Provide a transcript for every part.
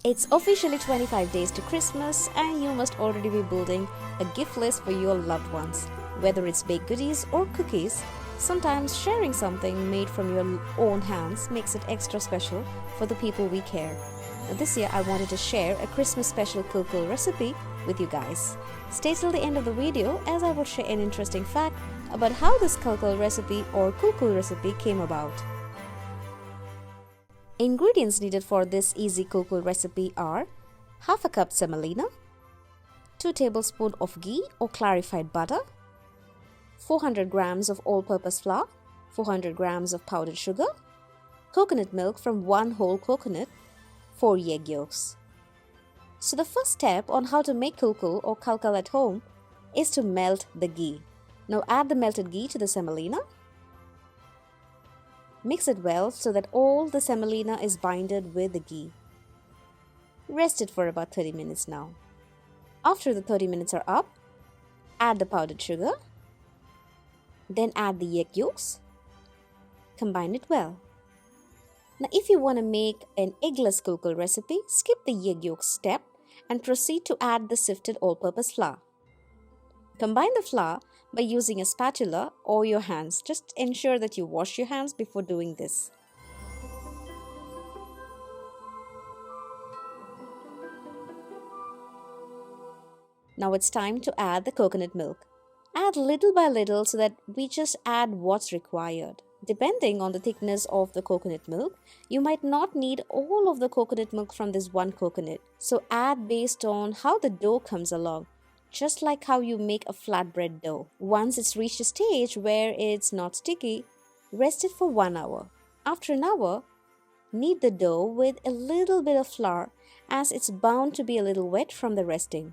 It's officially 25 days to Christmas and you must already be building a gift list for your loved ones. Whether it's baked goodies or cookies, sometimes sharing something made from your own hands makes it extra special for the people we care. Now, this year I wanted to share a Christmas special kulkul recipe with you guys. Stay till the end of the video as I will share an interesting fact about how this kalkal recipe or kulkul recipe came about. Ingredients needed for this easy kulkul recipe are half a cup semolina, 2 tablespoons of ghee or clarified butter, 400 grams of all-purpose flour, 400 grams of powdered sugar, coconut milk from 1 whole coconut, 4 egg yolks. So the first step on how to make kulkul or kalkal at home is to melt the ghee. Now add the melted ghee to the semolina. Mix it well so that all the semolina is binded with the ghee. Rest it for about 30 minutes now. After the 30 minutes are up, add the powdered sugar. Then add the egg yolks. Combine it well. Now if you want to make an eggless kulkul recipe, skip the egg yolk step and proceed to add the sifted all-purpose flour. Combine the flour by using a spatula or your hands. Just ensure that you wash your hands before doing this. Now it's time to add the coconut milk. Add little by little so that we just add what's required. Depending on the thickness of the coconut milk, you might not need all of the coconut milk from this one coconut. So add based on how the dough comes along. Just like how you make a flatbread dough. Once it's reached a stage where it's not sticky, rest it for 1 hour. After an hour, knead the dough with a little bit of flour as it's bound to be a little wet from the resting.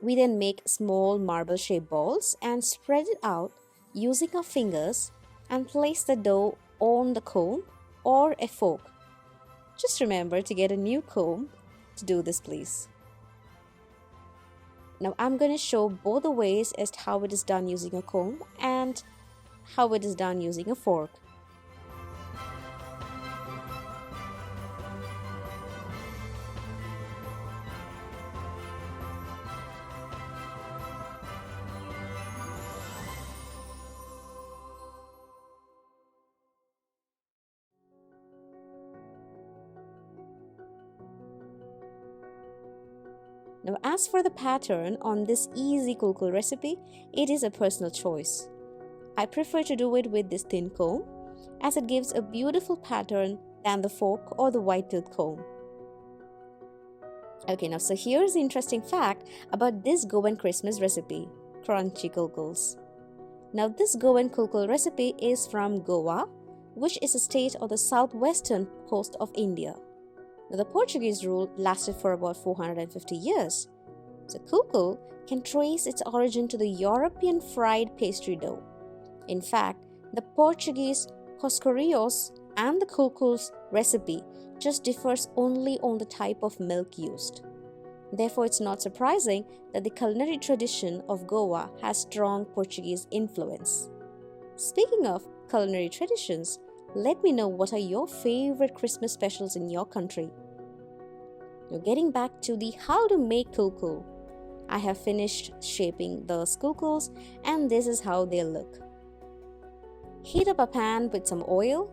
We then make small marble-shaped balls and spread it out using our fingers and place the dough on the comb or a fork. Just remember to get a new comb to do this, please. Now I'm going to show both the ways as to how it is done using a comb and how it is done using a fork. Now as for the pattern on this easy kulkul recipe, it is a personal choice. I prefer to do it with this thin comb as it gives a beautiful pattern than the fork or the white tooth comb. Okay, now so here's the interesting fact about this Goan Christmas recipe, crunchy kulkuls. Now this Goan kulkul recipe is from Goa, which is a state on the southwestern coast of India. Now, the Portuguese rule lasted for about 450 years. So kulkul can trace its origin to the European fried pastry dough. In fact, the Portuguese coscorios and the kulkuls recipe just differs only on the type of milk used. Therefore, it's not surprising that the culinary tradition of Goa has strong Portuguese influence. Speaking of culinary traditions, let me know what are your favorite Christmas specials in your country. Now getting back to the how to make kulkul. I have finished shaping the kulkuls and this is how they look. Heat up a pan with some oil.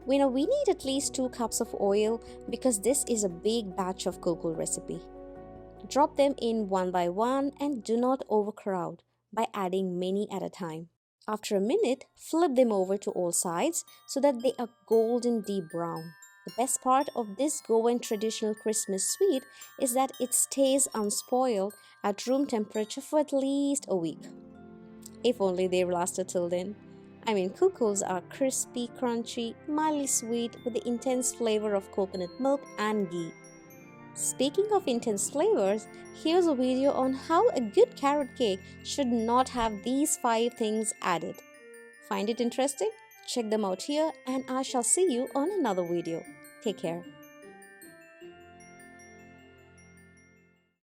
We need at least 2 cups of oil because this is a big batch of kulkul recipe. Drop them in one by one and do not overcrowd by adding many at a time. After a minute, flip them over to all sides so that they are golden deep brown. The best part of this Goan traditional Christmas sweet is that it stays unspoiled at room temperature for at least a week. If only they lasted till then. Kulkuls are crispy, crunchy, mildly sweet with the intense flavor of coconut milk and ghee. Speaking of intense flavors, here's a video on how a good carrot cake should not have these 5 things added. Find it interesting? Check them out here and I shall see you on another video. Take care.